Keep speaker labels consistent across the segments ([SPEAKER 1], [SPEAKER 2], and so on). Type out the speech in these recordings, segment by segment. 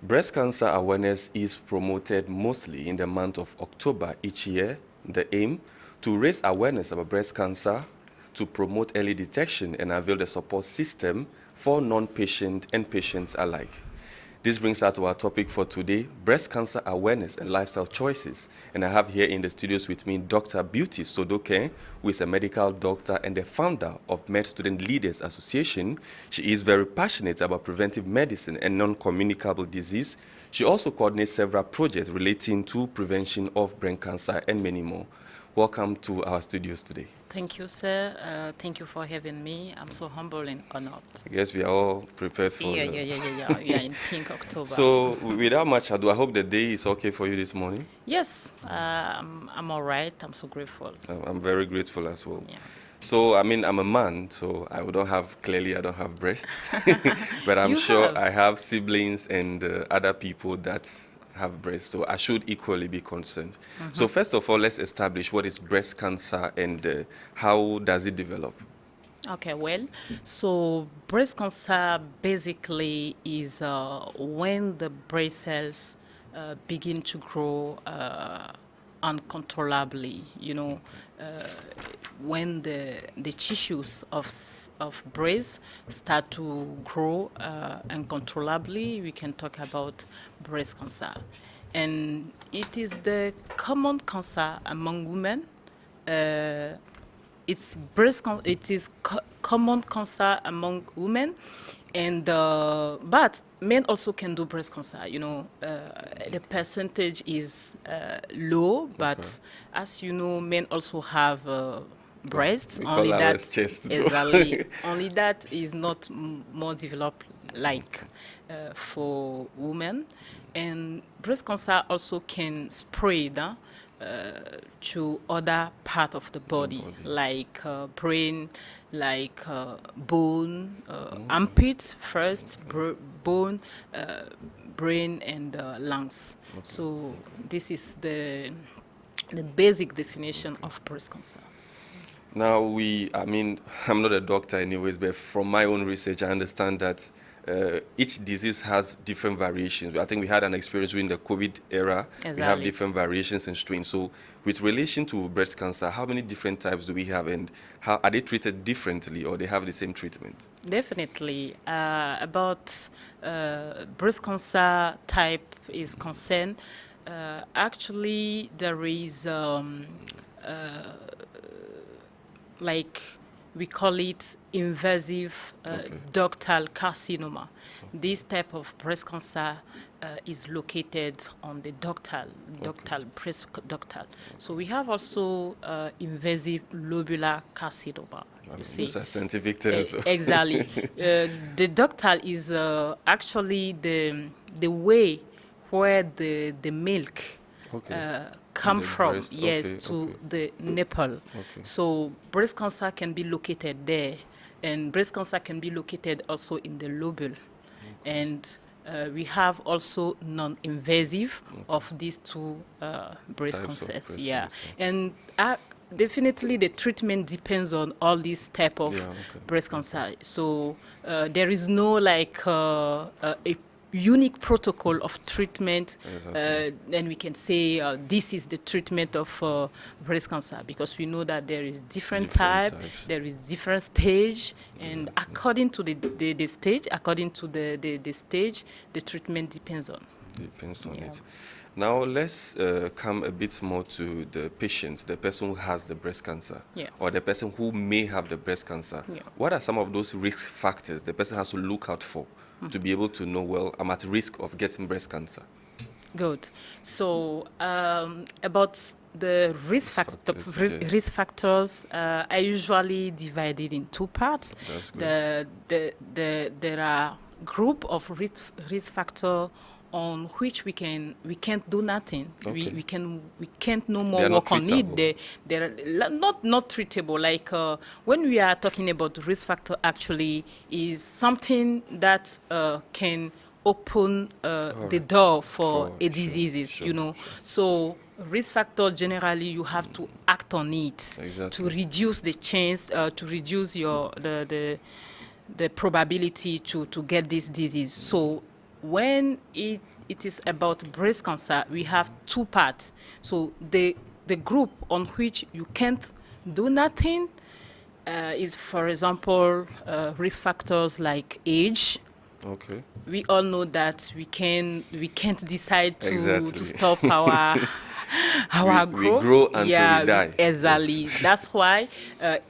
[SPEAKER 1] Breast cancer awareness is promoted mostly in the month of October each year. The aim, to raise awareness about breast cancer, to promote early detection and avail the support system for non-patient and patients alike. This brings us to our topic for today, breast cancer awareness and lifestyle choices. And I have here in the studios with me Dr. Beauty Sodoke, who is a medical doctor and the founder of Med Student Leaders Association. She is very passionate about preventive medicine and non-communicable disease. She also coordinates several projects relating to prevention of breast cancer and many more. Welcome to our studios today.
[SPEAKER 2] Thank you, sir. Thank you for having me. I'm so humble and honored.
[SPEAKER 1] I guess we are all prepared for
[SPEAKER 2] Yeah. We are in pink October.
[SPEAKER 1] So, without much ado, I hope the day is okay for you this morning.
[SPEAKER 2] Yes, I'm all right. I'm so grateful.
[SPEAKER 1] I'm very grateful as well.
[SPEAKER 2] Yeah.
[SPEAKER 1] So, I mean, I'm a man, so I don't have breast. But I'm
[SPEAKER 2] You
[SPEAKER 1] sure
[SPEAKER 2] have.
[SPEAKER 1] I have siblings and other people that have breast, so I should equally be concerned. So first of all, let's establish what is breast cancer and how does it develop?
[SPEAKER 2] Okay, well, so breast cancer basically is when the breast cells begin to grow uncontrollably, when the tissues of breast start to grow uncontrollably, we can talk about breast cancer. And it is the common cancer among women. It is common cancer among women, and but men also can do breast cancer. The percentage is low, but as you know, men also have breasts.
[SPEAKER 1] We
[SPEAKER 2] Only
[SPEAKER 1] call
[SPEAKER 2] that
[SPEAKER 1] ours chest, though.
[SPEAKER 2] exactly. Only that is not more developed like for women, and breast cancer also can spread. To other part of the body. Like brain, like bone, armpits first, bone, brain, and lungs.
[SPEAKER 1] Okay.
[SPEAKER 2] So this is the basic definition of breast cancer.
[SPEAKER 1] Now I'm not a doctor anyways, but from my own research, I understand that each disease has different variations. I think we had an experience during the COVID era.
[SPEAKER 2] Exactly.
[SPEAKER 1] We have different variations and strains. So with relation to breast cancer, how many different types do we have, and how are they treated differently, or they have the same treatment?
[SPEAKER 2] Definitely. About breast cancer type is concerned, actually there is like we call it invasive ductal carcinoma. This type of breast cancer is located on the ductal breast ductal. So we have also invasive lobular carcinoma. You see,
[SPEAKER 1] those are scientific terms.
[SPEAKER 2] exactly. The ductal is actually the way where the milk come from,
[SPEAKER 1] breast.
[SPEAKER 2] to the nipple. So breast cancer can be located there, and breast cancer can be located also in the lobule. And we have also non-invasive of these two breast cancers. And definitely the treatment depends on all these type of breast cancer. So there is no like a unique protocol of treatment. Then we can say this is the treatment of breast cancer, because we know that there is different types. There is different stage, and according to the stage, the treatment depends on
[SPEAKER 1] it. Now let's come a bit more to the patient, the person who has the breast cancer, or the person who may have the breast cancer. What are some of those risk factors the person has to look out for to be able to know, well, I'm at risk of getting breast cancer?
[SPEAKER 2] Good. So about the risk factors, I usually divide it in two parts. There are group of risk factor on which we can't do nothing. We can't no more work on it. They're not treatable. Like when we are talking about risk factor, actually is something that can open the door for a diseases. So risk factor, generally you have to act on it to reduce the chance, to reduce the probability to get this disease. So when it is about breast cancer, we have two parts. So the group on which you can't do nothing is, for example, risk factors like age.
[SPEAKER 1] Okay.
[SPEAKER 2] We all know that we can't decide to stop our growth.
[SPEAKER 1] We grow until we die.
[SPEAKER 2] Exactly.
[SPEAKER 1] Yes.
[SPEAKER 2] That's why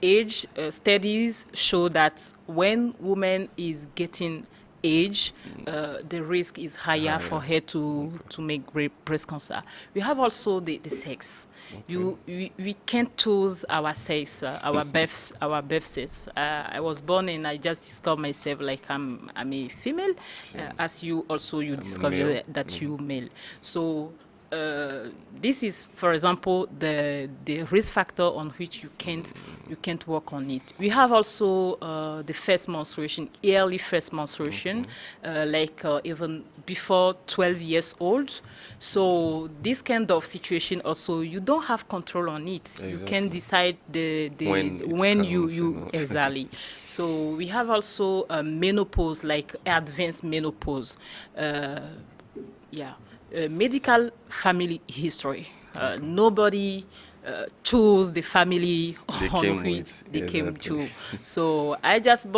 [SPEAKER 2] age studies show that when woman is getting age, the risk is higher for her to make breast cancer. We have also the sex. Okay. We can't choose our sex, our birth sex. I was born and I just discovered myself like I'm a female, as you discover that you male. So this is, for example, the risk factor on which you can't work on it. We have also the first menstruation, early first menstruation, even before 12 years old. So this kind of situation also, you don't have control on it. Exactly. You can decide when you exactly. So we have also menopause, like advanced menopause. Medical family history. Nobody chose the family on which they came to. So I just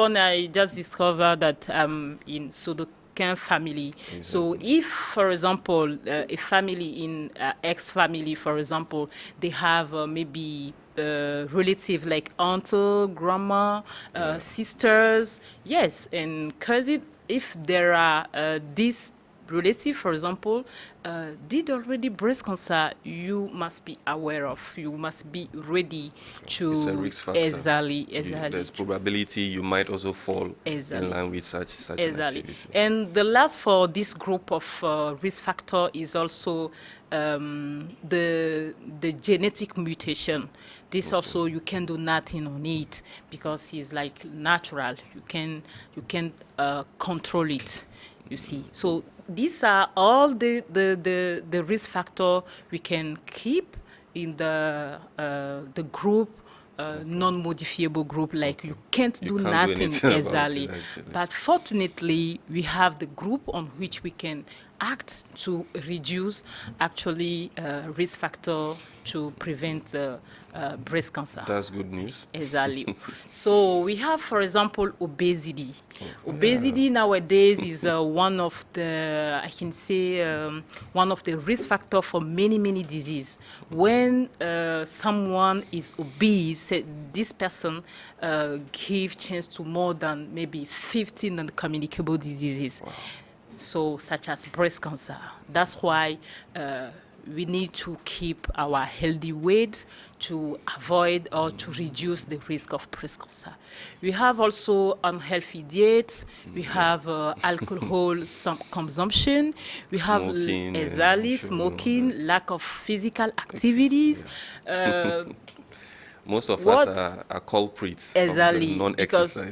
[SPEAKER 2] discovered that I'm in Sudokan family. Exactly. So if, for example, a family in X family, for example, they have maybe relative like aunt, grandma, sisters, yes, and cousin, if there are these relative, for example, did already breast cancer, you must be aware of. You must be ready to.
[SPEAKER 1] It's a risk factor.
[SPEAKER 2] Exactly.
[SPEAKER 1] There's probability you might also fall in line with such an activity.
[SPEAKER 2] And the last for this group of risk factor is also the genetic mutation. This also you can do nothing on it because it's like natural. You can control it. You see, so these are all the risk factor we can keep in the group, non-modifiable group. Like you can't do nothing exactly. But fortunately, we have the group on which we can act to reduce actually risk factor to prevent breast cancer.
[SPEAKER 1] That's good news.
[SPEAKER 2] Exactly. So we have, for example, obesity. Obesity nowadays is one of the, I can say, one of the risk factors for many diseases. When someone is obese, this person gives chance to more than maybe 15 non-communicable diseases. Wow. So, such as breast cancer. That's why we need to keep our healthy weight to avoid or to reduce the risk of breast cancer. We have also unhealthy diets. We have alcohol consumption. We have smoking, lack of physical activities.
[SPEAKER 1] Most of us are culprits.
[SPEAKER 2] Exactly, because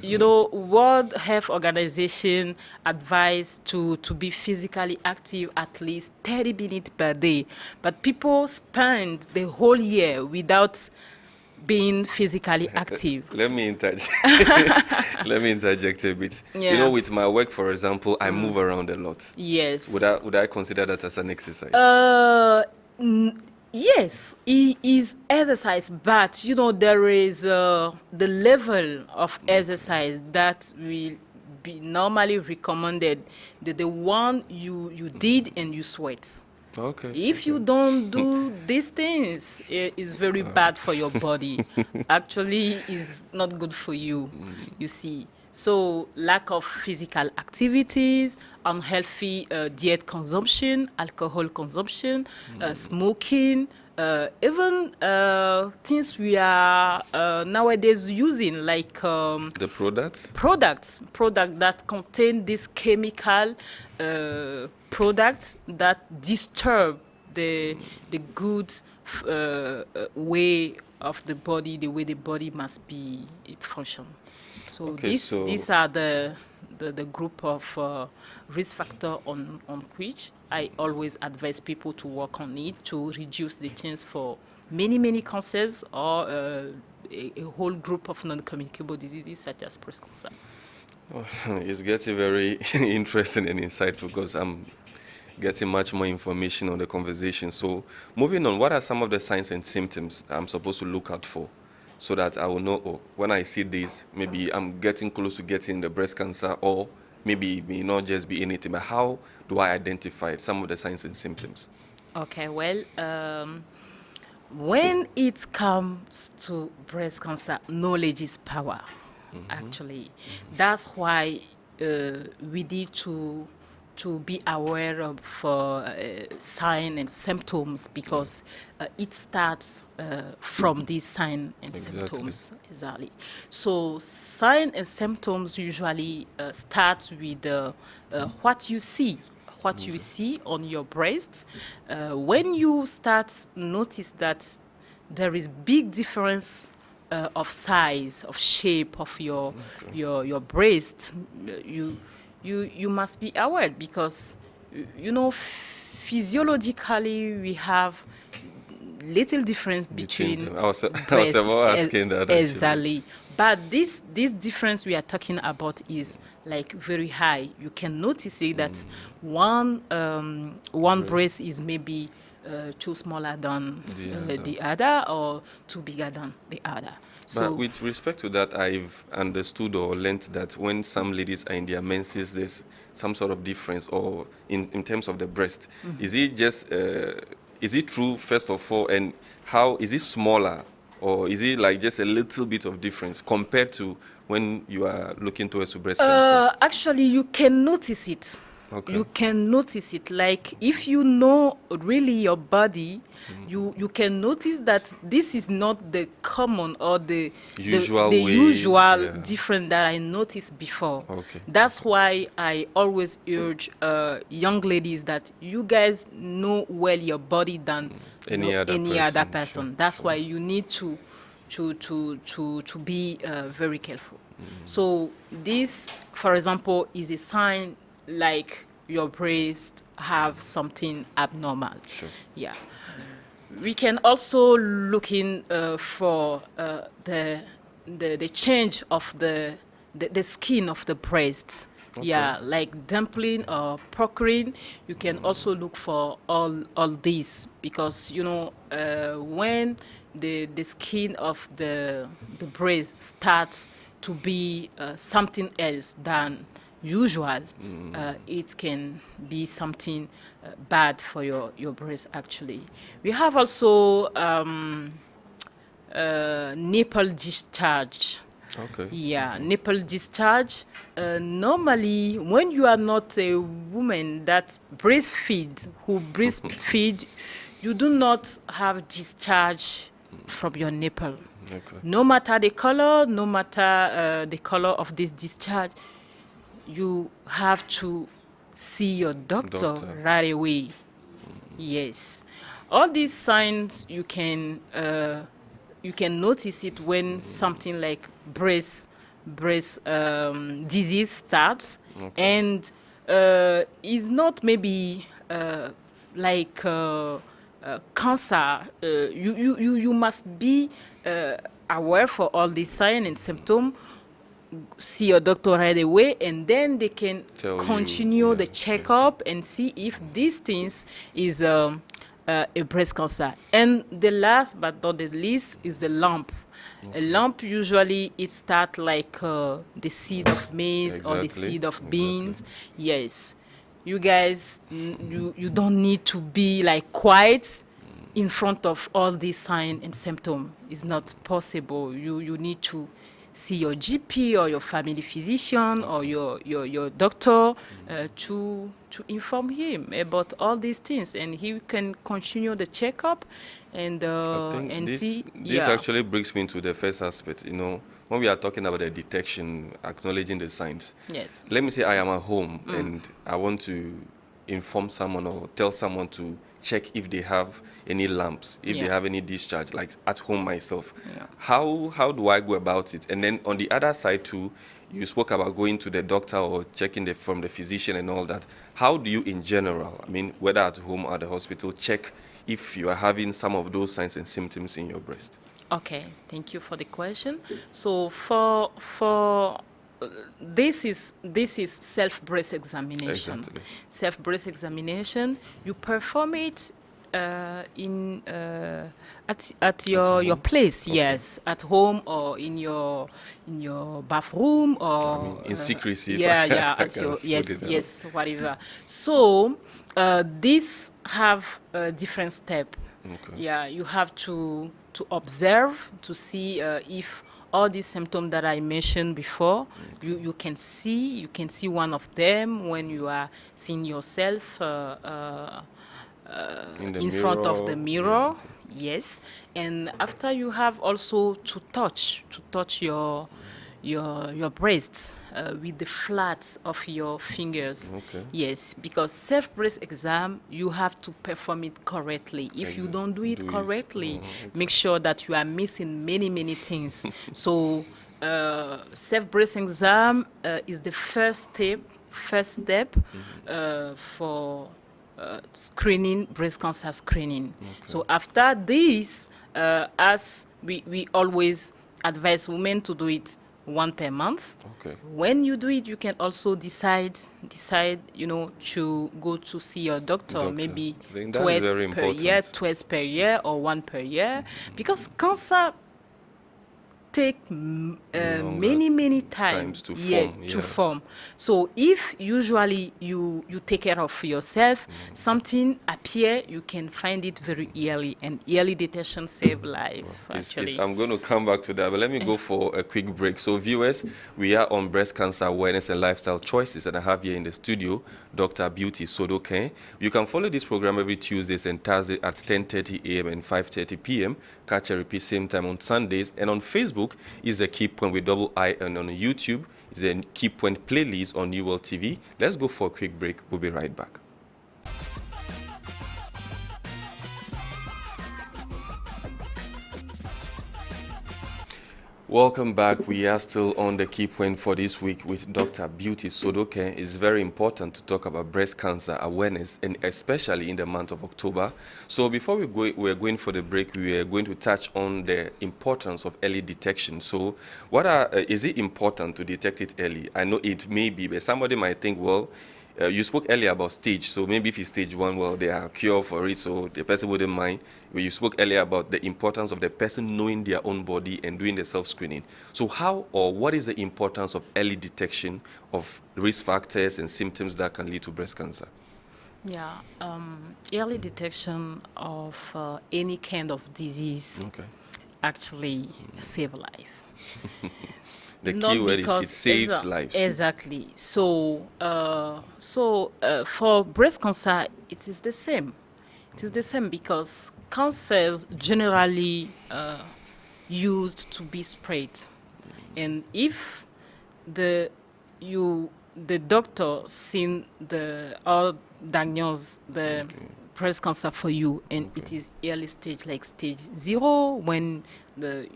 [SPEAKER 2] World Health Organization advised to be physically active at least 30 minutes per day, but people spend the whole year without being physically active.
[SPEAKER 1] Let me interject. Let me interject a bit.
[SPEAKER 2] Yeah.
[SPEAKER 1] With my work, for example, I move around a lot.
[SPEAKER 2] Yes.
[SPEAKER 1] Would I consider that as an exercise?
[SPEAKER 2] Yes, it is exercise, but there is the level of exercise that will be normally recommended, the one you did and you sweat.
[SPEAKER 1] Okay.
[SPEAKER 2] If you don't do these things, it is very bad for your body. Actually, it's not good for you, you see. So lack of physical activities, unhealthy diet consumption, alcohol consumption, smoking, even things we are nowadays using, like
[SPEAKER 1] the products
[SPEAKER 2] that contain this chemical products that disturb the good way of the body, the way the body must be function. So these are the group of risk factor on which I always advise people to work on it to reduce the chance for many cancers or a whole group of non-communicable diseases such as breast cancer.
[SPEAKER 1] Oh, it's getting very interesting and insightful because I'm getting much more information on the conversation. So, moving on, what are some of the signs and symptoms I'm supposed to look out for so that I will know, oh, when I see this, maybe I'm getting close to getting the breast cancer, or maybe it may not just be anything, but how do I identify some of the signs and symptoms?
[SPEAKER 2] Okay, well, when it comes to breast cancer, knowledge is power, actually. That's why we need to be aware of signs and symptoms, because it starts from these signs and symptoms. Exactly. So signs and symptoms usually start with what you see. What you see on your breast. When you start notice that there is big difference of size, of shape of your breast, you must be aware, because physiologically we have little difference between
[SPEAKER 1] I was
[SPEAKER 2] breast.
[SPEAKER 1] about asking that, actually.
[SPEAKER 2] Exactly. But this difference we are talking about is like very high. You can notice it that one breast is maybe too smaller than the other, or too bigger than the other. So,
[SPEAKER 1] but with respect to that, I've understood or learned that when some ladies are in their menses, there's some sort of difference, or in terms of the breast. Is it just, is it true, first of all, and how is it smaller, or is it like just a little bit of difference compared to when you are looking towards breast cancer?
[SPEAKER 2] actually, you can notice it.
[SPEAKER 1] Okay.
[SPEAKER 2] You can notice it. Like, if you know really your body, you can notice that this is not the common or the usual difference that I noticed before.
[SPEAKER 1] Okay.
[SPEAKER 2] That's why I always urge young ladies that you guys know well your body than
[SPEAKER 1] any
[SPEAKER 2] other person.
[SPEAKER 1] Sure.
[SPEAKER 2] That's why you need to be very careful. So this, for example, is a sign like your breast have something abnormal.
[SPEAKER 1] Sure.
[SPEAKER 2] Yeah. We can also look in for the change of the skin of the breast. Okay. Yeah, like dumpling or puckering. You can also look for all these, because when the skin of the breast starts to be something else than usual, it can be something bad for your breast, actually. We have also nipple discharge.
[SPEAKER 1] Okay.
[SPEAKER 2] Yeah, nipple discharge. Normally, when you are not a woman that breastfeed, you do not have discharge from your nipple. Okay. No matter the color, of this discharge, you have to see your doctor right away. Yes. All these signs you can notice it when something like breast disease starts. Okay. And is not maybe like cancer. You must be aware for all these signs and symptoms. See your doctor right away, and then they can continue the checkup and see if these things is a breast cancer. And the last but not the least is the lump. Okay. A lump, usually it starts like the seed of maize or the seed of beans. Yes. You guys, you don't need to be like quiet in front of all these signs and symptoms. It's not possible. You need to see your GP or your family physician or your doctor to inform him about all these things, and he can continue the checkup and see.
[SPEAKER 1] This actually brings me to the first aspect. When we are talking about the detection, acknowledging the signs.
[SPEAKER 2] Yes.
[SPEAKER 1] Let me say I am at home and I want to inform someone or tell someone to check if they have any lumps, if they have any discharge, like at home myself. Yeah. How do I go about it? And then on the other side too, you spoke about going to the doctor or checking from the physician and all that. How do you, in general, whether at home or the hospital, check if you are having some of those signs and symptoms in your breast?
[SPEAKER 2] Okay, thank you for the question. So for this is self-breast examination.
[SPEAKER 1] Exactly.
[SPEAKER 2] Self-breast examination. You perform it in at your place,
[SPEAKER 1] Okay.
[SPEAKER 2] yes, at home or in your bathroom or
[SPEAKER 1] in secrecy.
[SPEAKER 2] yeah,
[SPEAKER 1] I
[SPEAKER 2] at
[SPEAKER 1] can
[SPEAKER 2] your
[SPEAKER 1] put it down.
[SPEAKER 2] yes, whatever. So these have a different step.
[SPEAKER 1] Okay.
[SPEAKER 2] Yeah, you have to observe to see if all these symptoms that I mentioned before, you can see one of them when you are seeing yourself in front of the mirror.
[SPEAKER 1] Yeah.
[SPEAKER 2] Yes, and after you have also to touch your breasts with the flats of your fingers.
[SPEAKER 1] Okay.
[SPEAKER 2] Yes, because self-breast exam, you have to perform it correctly. If you don't do it correctly, make sure that you are missing many things. So self-breast exam is the first step for screening, breast cancer screening.
[SPEAKER 1] Okay.
[SPEAKER 2] So after this, as we always advise women to do it one per month.
[SPEAKER 1] Okay.
[SPEAKER 2] When you do it, you can also decide, to go to see your doctor. Maybe twice per year or one per year, because cancer take many times to form. So if usually you take care of yourself, something appear, you can find it very early, and early detection save life. Actually,
[SPEAKER 1] I'm going to come back to that, but let me go for a quick break. So viewers, we are on breast cancer awareness and lifestyle choices, and I have here in the studio Dr. Beauty Sodoke. You can follow this program every Tuesdays and Thursday at 10:30 a.m. and 5:30 p.m. Catch a repeat same time on Sundays, and on Facebook is a KEYPOINT with double I, and on YouTube is a KEYPOINT playlist on New World TV. Let's go for a quick break. We'll be right back. Welcome back. We are still on the KEYPOINT for this week with Dr. Beauty Sodoke. It's very important to talk about breast cancer awareness, and especially in the month of October. So before we're going for the break, we are going to touch on the importance of early detection. So is it important to detect it early? I know it may be, but somebody might think, well, you spoke earlier about stage, so maybe if it's stage 1, well, there are a cure for it, so the person wouldn't mind. But you spoke earlier about the importance of the person knowing their own body and doing the self-screening. So what is the importance of early detection of risk factors and symptoms that can lead to breast cancer?
[SPEAKER 2] Yeah, early detection of any kind of disease actually save life.
[SPEAKER 1] The key word is it saves lives.
[SPEAKER 2] Exactly. So, for breast cancer, it is the same. It is the same because cancers generally used to be spread, and if the doctor seen or diagnose the breast cancer for you, and it is early stage, like stage 0, when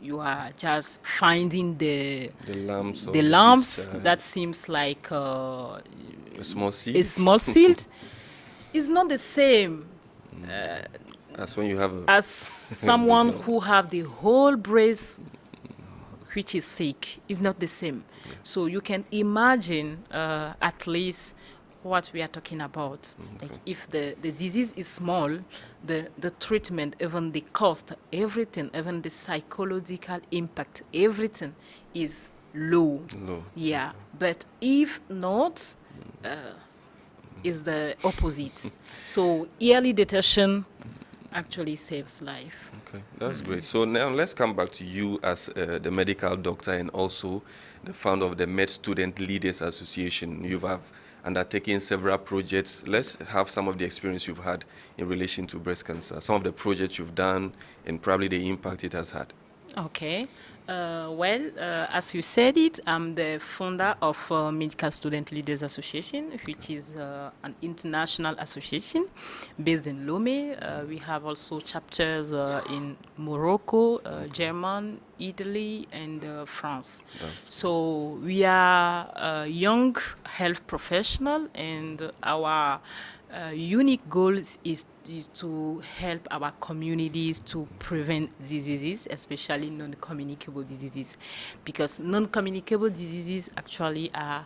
[SPEAKER 2] you are just finding the lumps that seems like a small seed is not the same
[SPEAKER 1] as when you have
[SPEAKER 2] as someone who have the whole breast which is sick. Is not the same. So you can imagine at least what we are talking about. Like if the disease is small, the treatment, even the cost, everything, even the psychological impact, everything is low. Yeah, but if not, is the opposite. So early detection actually saves life.
[SPEAKER 1] Okay, that's great. So now let's come back to you as the medical doctor and also the founder of the Med Student Leaders Association. You have undertaking several projects. Let's have some of the experience you've had in relation to breast cancer, some of the projects you've done, and probably the impact it has had.
[SPEAKER 2] Okay. As you said it, I'm the founder of Medical Student Leaders Association, which is an international association based in Lomé. We have also chapters in Morocco, Germany, Italy, and France. So we are a young health professional, and our unique goal is to help our communities to prevent diseases, especially non-communicable diseases, because non-communicable diseases actually are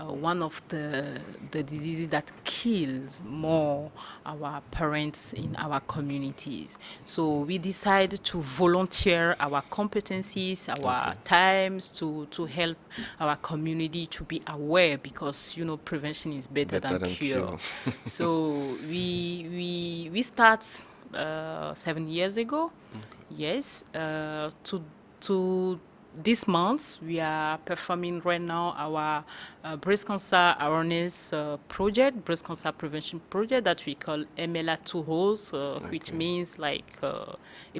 [SPEAKER 2] one of the diseases that kills more our parents in our communities. So we decided to volunteer our competencies, our times to help our community to be aware, because prevention is better than cure. So we start 7 years ago. Yes, to this month we are performing right now our breast cancer awareness project, breast cancer prevention project that we call MLA 2 Rose, which means like a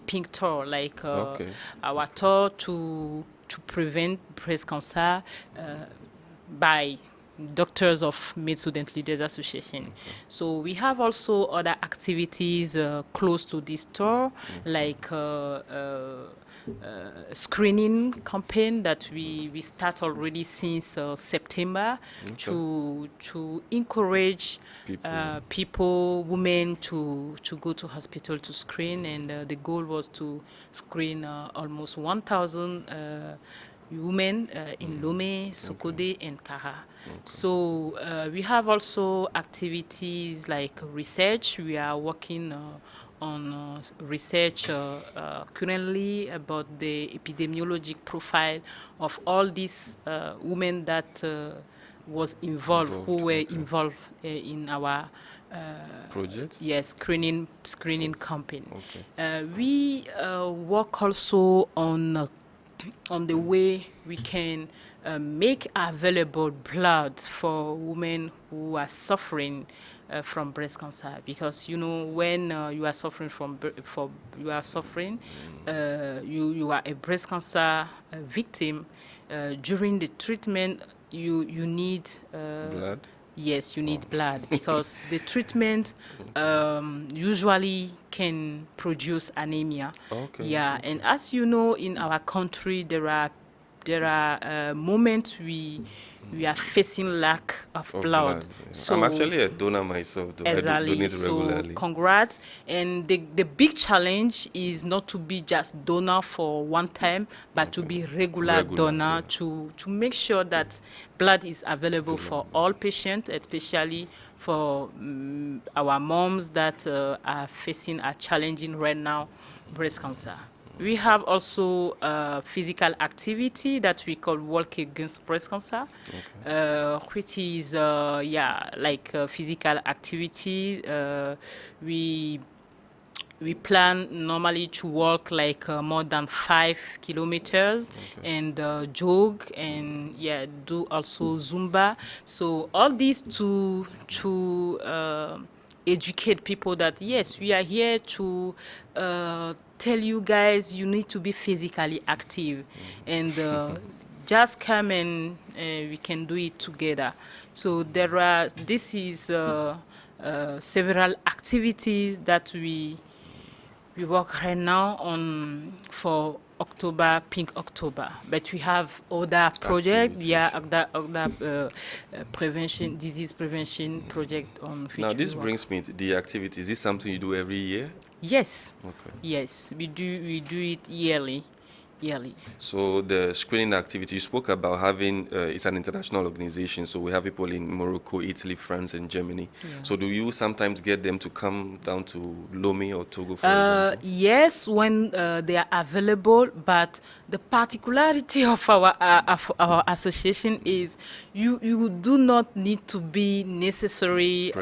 [SPEAKER 2] pink tour, like our tour to prevent breast cancer by Doctors of Mid Student Leaders Association. So we have also other activities close to this tour, like screening campaign that we start already since September to encourage people, women to go to hospital to screen, and the goal was to screen almost 1,000 women in Lomé, Sokode, and Kara. So we have also activities like research. We are working on research currently about the epidemiologic profile of all these women that were involved in our
[SPEAKER 1] project?
[SPEAKER 2] Yes, screening campaign. We work also on the way we can make available blood for women who are suffering from breast cancer, because when you are suffering you are a breast cancer victim, during the treatment you need
[SPEAKER 1] blood.
[SPEAKER 2] Yes, you need blood, because the treatment usually can produce anemia. And as you know, in our country, there are moments we are facing lack of blood. So
[SPEAKER 1] I'm actually a donor myself, though.
[SPEAKER 2] Exactly.
[SPEAKER 1] I donate regularly.
[SPEAKER 2] So congrats. And the big challenge is not to be just donor for one time, but to be regular donor, to make sure that blood is available for all patients, especially for our moms that are challenging right now breast cancer. We have also physical activity that we call Walk Against Breast Cancer, which is, like physical activity. We plan normally to walk like more than 5 kilometers and jog and do also Zumba. So all these to educate people that yes, we are here to tell you guys you need to be physically active, and just come and we can do it together. So this is several activities that we work right now on for October, Pink October, but we have other projects, other prevention, disease prevention project on which
[SPEAKER 1] Now this brings me to the activity. Is this something you do every year?
[SPEAKER 2] Yes. Yes, we do it yearly.
[SPEAKER 1] So the screening activity you spoke about having, it's an international organization, so we have people in Morocco, Italy, France, and Germany. So do you sometimes get them to come down to Lomé or Togo, for example?
[SPEAKER 2] Yes, when they are available, but the particularity of our association is you do not need to be necessarily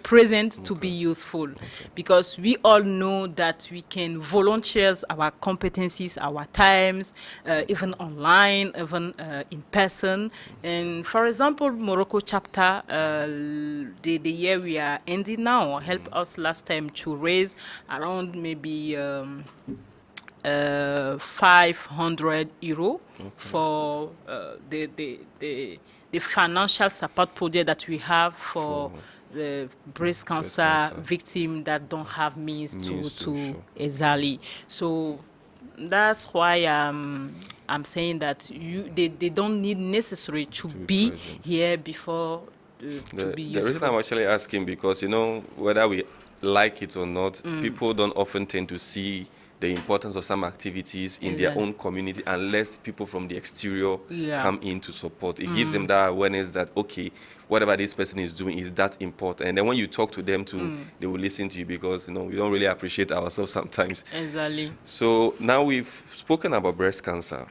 [SPEAKER 2] present to be useful, because we all know that we can volunteer our competencies, our times, even online, even in person. And for example, Morocco chapter, the year we are ending now, helped us last time to raise around maybe 500 euro for the financial support project that we have for the breast cancer victim that don't have means to exactly. So that's why I'm saying that they don't need necessary to be here before to be
[SPEAKER 1] The reason
[SPEAKER 2] useful.
[SPEAKER 1] I'm actually asking, because whether we like it or not, people don't often tend to see the importance of some activities in their own community unless people from the exterior come in to support. It gives them that awareness that, okay, whatever this person is doing is that important. And then when you talk to them too, they will listen to you, because we don't really appreciate ourselves sometimes.
[SPEAKER 2] Exactly.
[SPEAKER 1] So now we've spoken about breast cancer.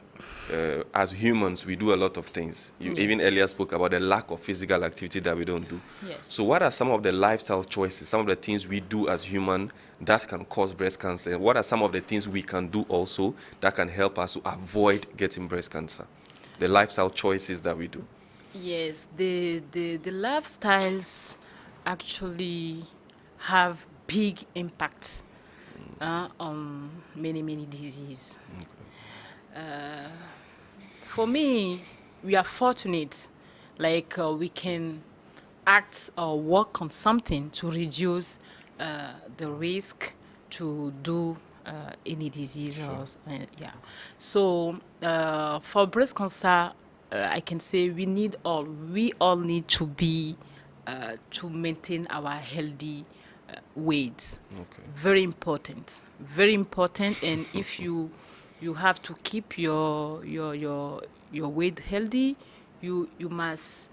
[SPEAKER 1] As humans, we do a lot of things. You even earlier spoke about the lack of physical activity that we don't do.
[SPEAKER 2] Yes.
[SPEAKER 1] So what are some of the lifestyle choices, some of the things we do as human that can cause breast cancer? And what are some of the things we can do also that can help us to avoid getting breast cancer? The lifestyle choices that we do.
[SPEAKER 2] Yes, the lifestyles actually have big impacts on many diseases. For me, we are fortunate, like we can act or work on something to reduce the risk to do any disease. Or, So for breast cancer, I can say we all need to be to maintain our healthy weight.
[SPEAKER 1] Okay.
[SPEAKER 2] Very important, and if you have to keep your weight healthy, you must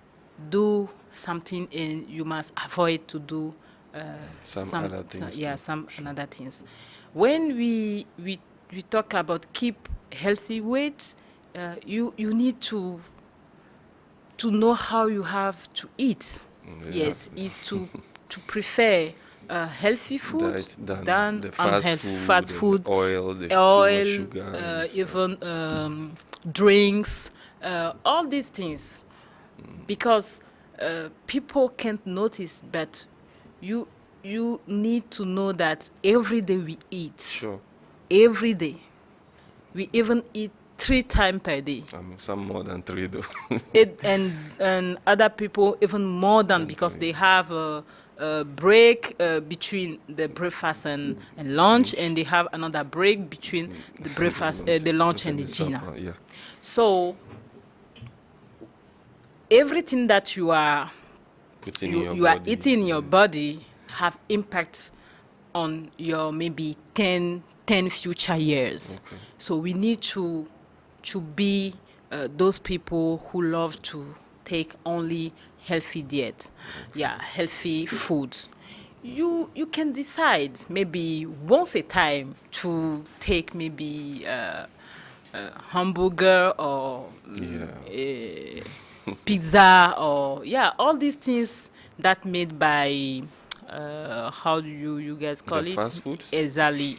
[SPEAKER 2] do something, and you must avoid to do
[SPEAKER 1] Some other things too.
[SPEAKER 2] some other things. When we talk about keep healthy weight, you need to know how you have to eat. Yes, is to prefer healthy food
[SPEAKER 1] Diet
[SPEAKER 2] than
[SPEAKER 1] the
[SPEAKER 2] fast food,
[SPEAKER 1] the oils, the
[SPEAKER 2] oil,
[SPEAKER 1] too much sugar, and stuff.
[SPEAKER 2] even drinks, all these things, because people can't notice, but you need to know that every day we eat.
[SPEAKER 1] Sure.
[SPEAKER 2] Every day, we even eat 3 times per day.
[SPEAKER 1] Some more than 3 though.
[SPEAKER 2] And other people even more than, because they have a break between the breakfast and lunch, and they have another break between the breakfast, the lunch and the dinner.
[SPEAKER 1] Yeah.
[SPEAKER 2] So everything that you are eating in your body have impact on your maybe 10 future years.
[SPEAKER 1] Okay.
[SPEAKER 2] So we need to be those people who love to take only healthy diet. Yeah, healthy foods. You can decide maybe once a time to take maybe a hamburger or pizza, or all these things that made by how do you guys call
[SPEAKER 1] The
[SPEAKER 2] it?
[SPEAKER 1] fast foods?
[SPEAKER 2] Exactly.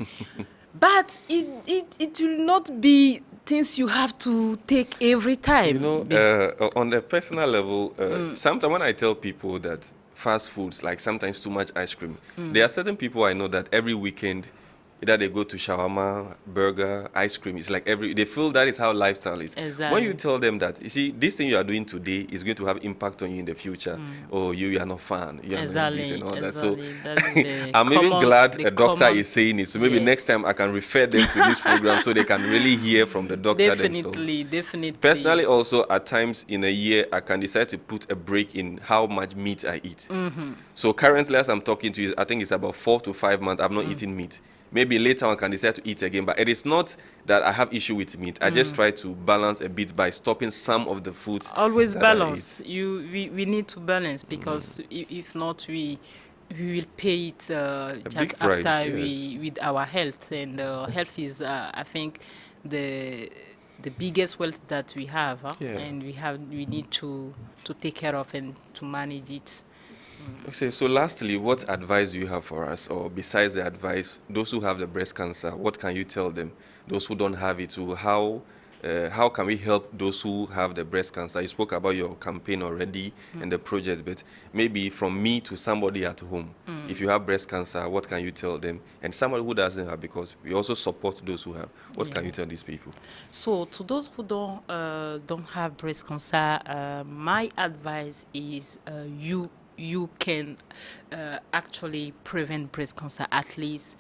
[SPEAKER 2] But it will not be things you have to take every time.
[SPEAKER 1] On the personal level, sometimes when I tell people that fast foods, like sometimes too much ice cream, there are certain people I know that every weekend, either they go to shawarma, burger, ice cream. It's like they feel that is how lifestyle is.
[SPEAKER 2] Exactly.
[SPEAKER 1] When you tell them that, you see, this thing you are doing today is going to have impact on you in the future. Oh, you are not fun. You are not this and all that. So I'm even glad a doctor is saying it. So maybe next time I can refer them to this program so they can really hear from the doctor themselves.
[SPEAKER 2] Definitely.
[SPEAKER 1] Personally, also, at times in a year, I can decide to put a break in how much meat I eat. So currently, as I'm talking to you, I think it's about 4 to 5 months I've not eaten meat. Maybe later I can decide to eat again, but it is not that I have issue with meat. I just try to balance a bit by stopping some of the foods.
[SPEAKER 2] Always balance. We need to balance, because if not, we will pay it just
[SPEAKER 1] price,
[SPEAKER 2] after
[SPEAKER 1] yes.
[SPEAKER 2] with our health, and health is I think the biggest wealth that we have, and we need to take care of and to manage it.
[SPEAKER 1] Okay, so lastly, what advice do you have for us? Or besides the advice, those who have the breast cancer, what can you tell them? Those who don't have it, how can we help those who have the breast cancer? You spoke about your campaign already and the project, but maybe from me to somebody at home, if you have breast cancer, what can you tell them? And somebody who doesn't have, because we also support those who have. What can you tell these people?
[SPEAKER 2] So to those who don't have breast cancer, my advice is you can actually prevent breast cancer. At least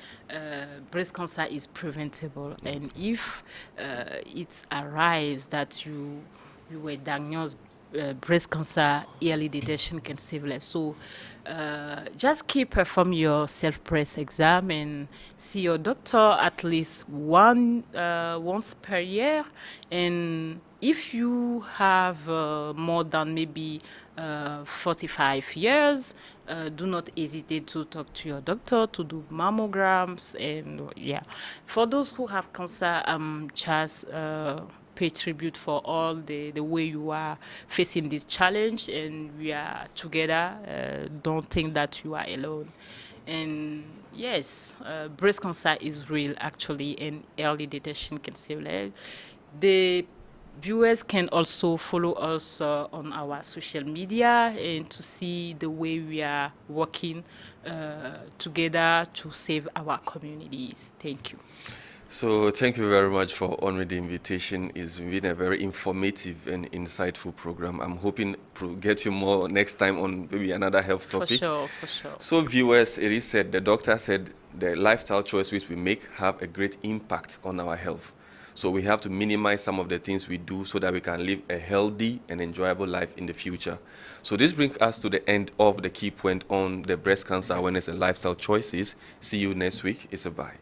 [SPEAKER 2] breast cancer is preventable, and if it arrives that you were diagnosed breast cancer early detection can save lives. So just keep perform your self-breast exam and see your doctor at least once per year. And if you have more than maybe 45 years, do not hesitate to talk to your doctor to do mammograms. And yeah, for those who have cancer, just pay tribute for all the way you are facing this challenge, and we are together. Don't think that you are alone. And yes, breast cancer is real actually, and early detection can save lives. The viewers can also follow us on our social media and to see the way we are working together to save our communities. Thank you.
[SPEAKER 1] So thank you very much for honoring the invitation. It's been a very informative and insightful program. I'm hoping to get you more next time on maybe another health topic.
[SPEAKER 2] For sure.
[SPEAKER 1] So viewers, it is said, the doctor said the lifestyle choices we make have a great impact on our health. So we have to minimize some of the things we do so that we can live a healthy and enjoyable life in the future. So this brings us to the end of the key point on the breast cancer awareness and lifestyle choices. See you next week. It's a bye.